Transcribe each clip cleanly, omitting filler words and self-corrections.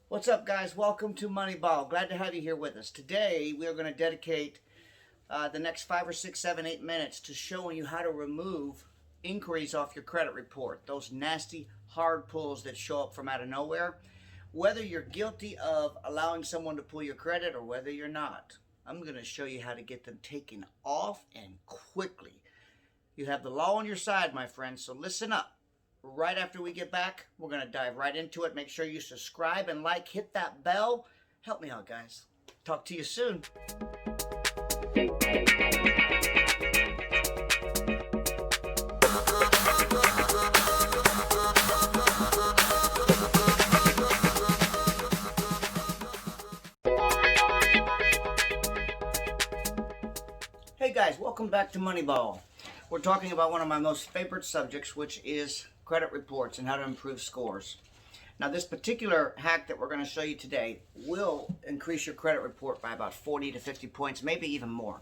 What's up, guys? Welcome to Moneyball. Glad to have you here with us. Today, we are going to dedicate the next 5 or 6, 7, 8 minutes to showing you how to remove inquiries off your credit report. Those nasty, hard pulls that show up from out of nowhere. Whether you're guilty of allowing someone to pull your credit or whether you're not, I'm going to show you how to get them taken off and quickly. You have the law on your side, my friends, so listen up. Right after we get back, we're going to dive right into it. Make sure you subscribe and like, hit that bell. Help me out, guys. Talk to you soon. Hey guys, welcome back to Moneyball. We're talking about one of my most favorite subjects, which is credit reports and how to improve scores. Now, this particular hack that we're going to show you today will increase your credit report by about 40 to 50 points, maybe even more.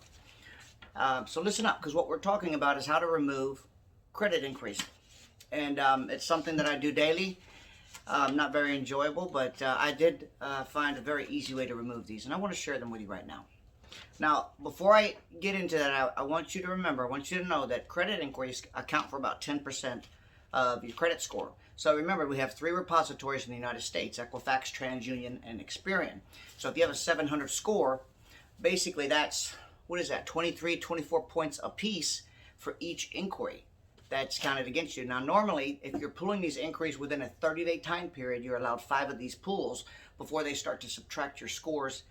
So listen up, because what we're talking about is how to remove credit increase. And it's something that I do daily. Not very enjoyable, but I did find a very easy way to remove these, and I want to share them with you right now. Now, before I get into that, I want you to remember, I want you to know that credit inquiries account for about 10% of your credit score. So remember, we have 3 repositories in the United States: Equifax, TransUnion, and Experian. So if you have a 700 score, basically that's, what is that, 23, 24 points a piece for each inquiry that's counted against you. Now, normally, if you're pulling these inquiries within a 30-day time period, you're allowed 5 of these pulls before they start to subtract your scores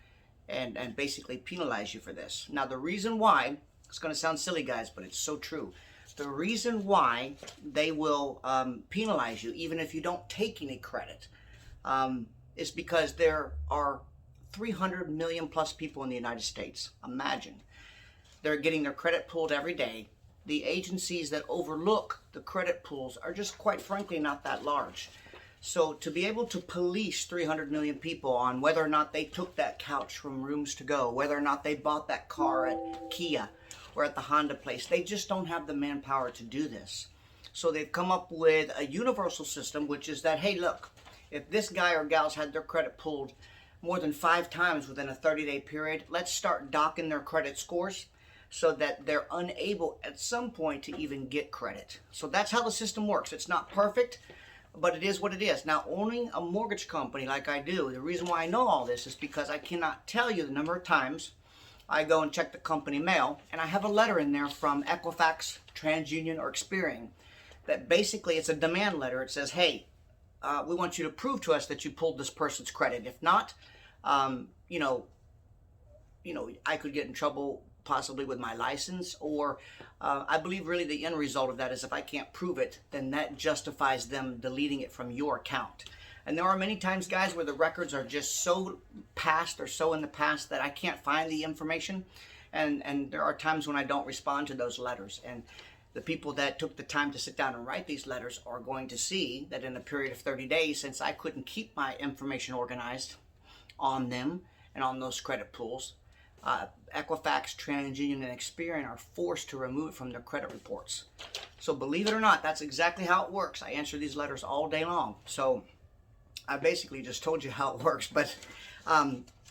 and basically penalize you for this. Now, the reason why, it's going to sound silly, guys, but it's so true. The reason why they will penalize you, even if you don't take any credit, is because there are 300 million plus people in the United States. Imagine. They're getting their credit pulled every day. The agencies that overlook the credit pulls are just, quite frankly, not that large. So to be able to police 300 million people on whether or not they took that couch from Rooms to Go, whether or not they bought that car at Kia or at the Honda place, they just don't have the manpower to do this. So they've come up with a universal system, which is that, hey, look, if this guy or gal's had their credit pulled more than 5 times within a 30-day period, let's start docking their credit scores so that they're unable at some point to even get credit. So that's how the system works. It's not perfect, but it is what it is. Now, owning a mortgage company like I do, the reason why I know all this is because I cannot tell you the number of times I go and check the company mail, and I have a letter in there from Equifax, TransUnion, or Experian that basically, it's a demand letter. It says, hey, we want you to prove to us that you pulled this person's credit. If not, you know, I could get in trouble possibly with my license, or I believe really the end result of that is if I can't prove it, then that justifies them deleting it from your account. And there are many times, guys, where the records are just so past or so in the past that I can't find the information, and there are times when I don't respond to those letters. And the people that took the time to sit down and write these letters are going to see that in a period of 30 days, since I couldn't keep my information organized on them and on those credit pools, Equifax, TransUnion, and Experian are forced to remove it from their credit reports. So believe it or not, that's exactly how it works. I answer these letters all day long. So I basically just told you how it works. But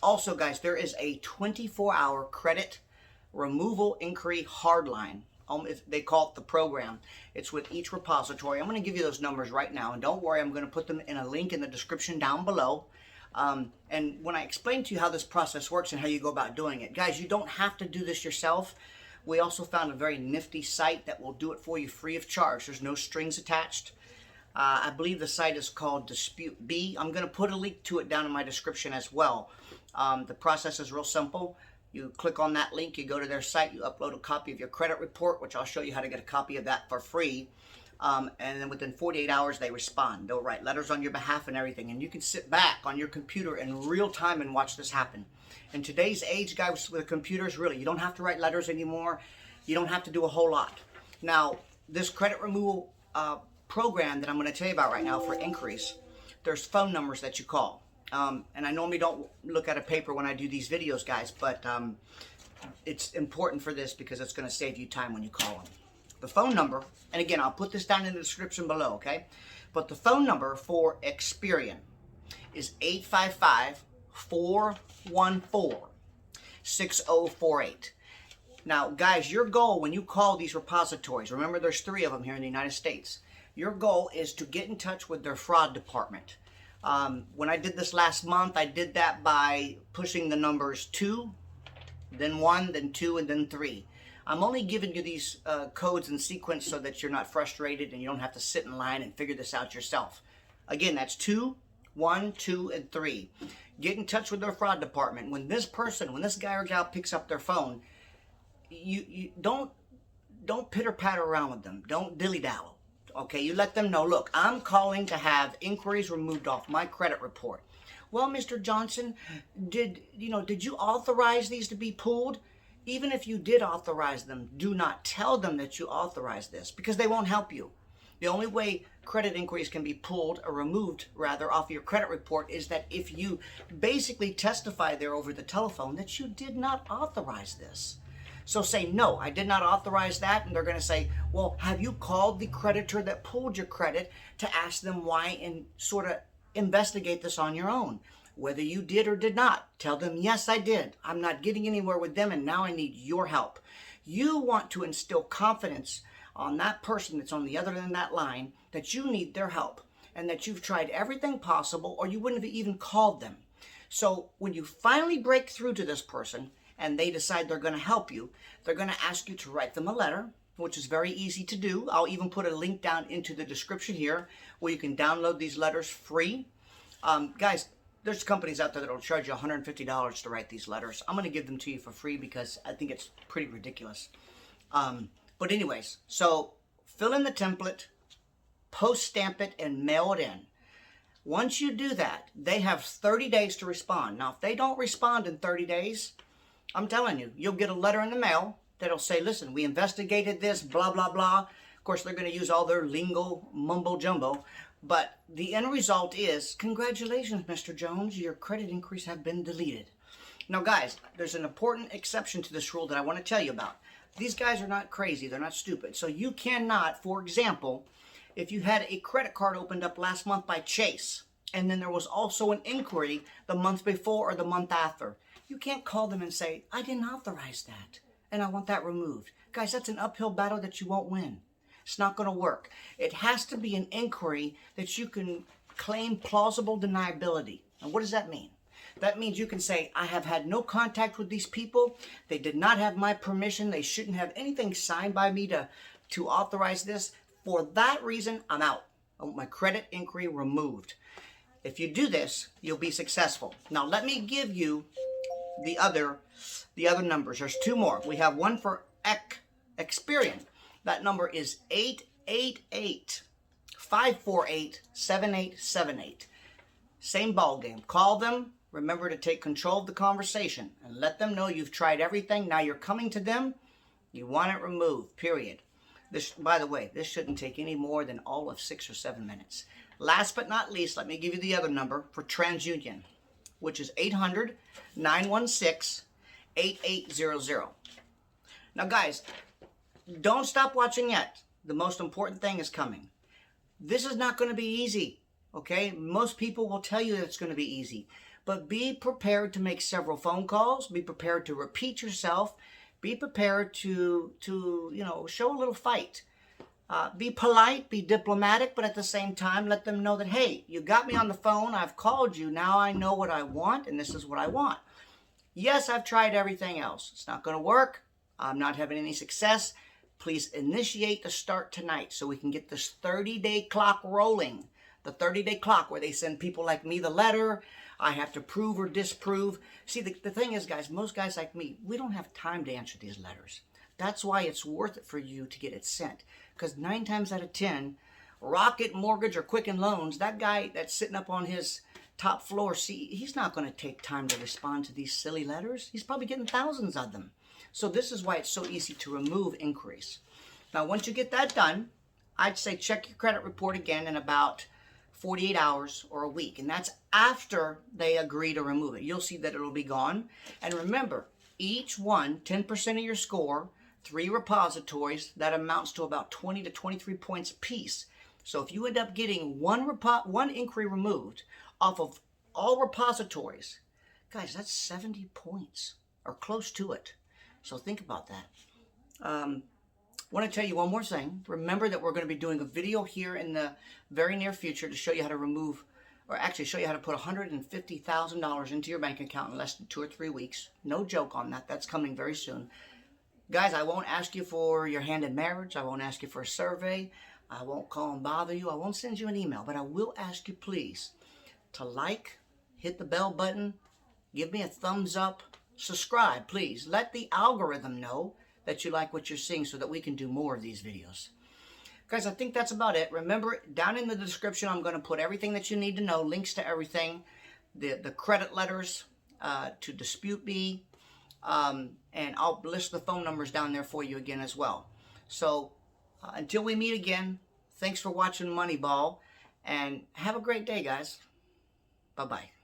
also, guys, there is a 24-hour credit removal inquiry hardline. They call it the program. It's with each repository. I'm going to give you those numbers right now. And don't worry, I'm going to put them in a link in the description down below. And when I explain to you how this process works and how you go about doing it, guys, you don't have to do this yourself. We also found a very nifty site that will do it for you free of charge. There's no strings attached. I believe the site is called Dispute B. I'm going to put a link to it down in my description as well. The process is real simple. You click on that link, you go to their site, you upload a copy of your credit report, which I'll show you how to get a copy of that for free. And then within 48 hours, they respond. They'll write letters on your behalf and everything. And you can sit back on your computer in real time and watch this happen. In today's age, guys, with computers, really, you don't have to write letters anymore. You don't have to do a whole lot. Now, this credit removal program that I'm going to tell you about right now for inquiries, there's phone numbers that you call. And I normally don't look at a paper when I do these videos, guys, but it's important for this because it's going to save you time when you call them. The phone number, and again, I'll put this down in the description below, okay? But the phone number for Experian is 855-414-6048. Now, guys, your goal when you call these repositories, remember there's 3 of them here in the United States, your goal is to get in touch with their fraud department. When I did this last month, I did that by pushing the numbers 2, then 1, then 2, and then 3. I'm only giving you these codes in sequence so that you're not frustrated and you don't have to sit in line and figure this out yourself. Again, that's 2, 1, 2, and 3. Get in touch with their fraud department. When this guy or gal picks up their phone, you don't pitter-patter around with them. Don't dilly-dally. Okay, you let them know, look, I'm calling to have inquiries removed off my credit report. Well, Mr. Johnson, did you authorize these to be pulled? Even if you did authorize them, do not tell them that you authorized this because they won't help you. The only way credit inquiries can be pulled or removed, rather, off your credit report is that if you basically testify there over the telephone that you did not authorize this. So say, no, I did not authorize that. And they're going to say, well, have you called the creditor that pulled your credit to ask them why and sort of investigate this on your own? Whether you did or did not, tell them, yes, I did. I'm not getting anywhere with them, and now I need your help. You want to instill confidence on that person that's on the other end of that line that you need their help and that you've tried everything possible or you wouldn't have even called them. So when you finally break through to this person and they decide they're going to help you, they're going to ask you to write them a letter, which is very easy to do. I'll even put a link down into the description here where you can download these letters free. Guys, there's companies out there that will charge you $150 to write these letters. I'm going to give them to you for free because I think it's pretty ridiculous. But anyways, so fill in the template, post stamp it, and mail it in. Once you do that, they have 30 days to respond. Now, if they don't respond in 30 days, I'm telling you, you'll get a letter in the mail that'll say, listen, we investigated this, blah, blah, blah. Of course, they're going to use all their lingo, mumbo jumbo. But the end result is, congratulations, Mr. Jones, your credit inquiries have been deleted. Now, guys, there's an important exception to this rule that I want to tell you about. These guys are not crazy. They're not stupid. So you cannot, for example, if you had a credit card opened up last month by Chase, and then there was also an inquiry the month before or the month after, you can't call them and say, I didn't authorize that, and I want that removed. Guys, that's an uphill battle that you won't win. It's not going to work. It has to be an inquiry that you can claim plausible deniability. And what does that mean? That means you can say, I have had no contact with these people. They did not have my permission. They shouldn't have anything signed by me to authorize this. For that reason, I'm out. I want my credit inquiry removed. If you do this, you'll be successful. Now, let me give you the other numbers. There's 2 more. We have one for Experian. That number is 888-548-7878. Same ball game. Call them. Remember to take control of the conversation and let them know you've tried everything. Now you're coming to them. You want it removed, period. This, by the way, this shouldn't take any more than all of 6 or 7 minutes. Last but not least, let me give you the other number for TransUnion, which is 800-916-8800. Now, guys, don't stop watching yet. The most important thing is coming. This is not going to be easy, okay? Most people will tell you that it's going to be easy. But be prepared to make several phone calls. Be prepared to repeat yourself. Be prepared to show a little fight. Be polite, be diplomatic, but at the same time, let them know that, hey, you got me on the phone. I've called you. Now I know what I want, and this is what I want. Yes, I've tried everything else. It's not going to work. I'm not having any success. Please initiate the start tonight so we can get this 30-day clock rolling. The 30-day clock where they send people like me the letter. I have to prove or disprove. See, the thing is, guys, most guys like me, we don't have time to answer these letters. That's why it's worth it for you to get it sent. Because 9 times out of 10, Rocket Mortgage or Quicken Loans, that guy that's sitting up on his top floor, see, he's not going to take time to respond to these silly letters. He's probably getting thousands of them. So this is why it's so easy to remove inquiries. Now, once you get that done, I'd say check your credit report again in about 48 hours or a week. And that's after they agree to remove it. You'll see that it'll be gone. And remember, each one, 10% of your score, 3 repositories, that amounts to about 20 to 23 points apiece. So if you end up getting one inquiry removed off of all repositories, guys, that's 70 points or close to it. So think about that. I want to tell you one more thing. Remember that we're going to be doing a video here in the very near future to show you how to remove, or actually show you how to put $150,000 into your bank account in less than 2 or 3 weeks. No joke on that. That's coming very soon. Guys, I won't ask you for your hand in marriage. I won't ask you for a survey. I won't call and bother you. I won't send you an email. But I will ask you, please, to like, hit the bell button, give me a thumbs up, subscribe, please. Let the algorithm know that you like what you're seeing so that we can do more of these videos. Guys, I think that's about it. Remember, down in the description, I'm going to put everything that you need to know, links to everything, the credit letters to dispute me, and I'll list the phone numbers down there for you again as well. So until we meet again, thanks for watching Moneyball, and have a great day, guys. Bye-bye.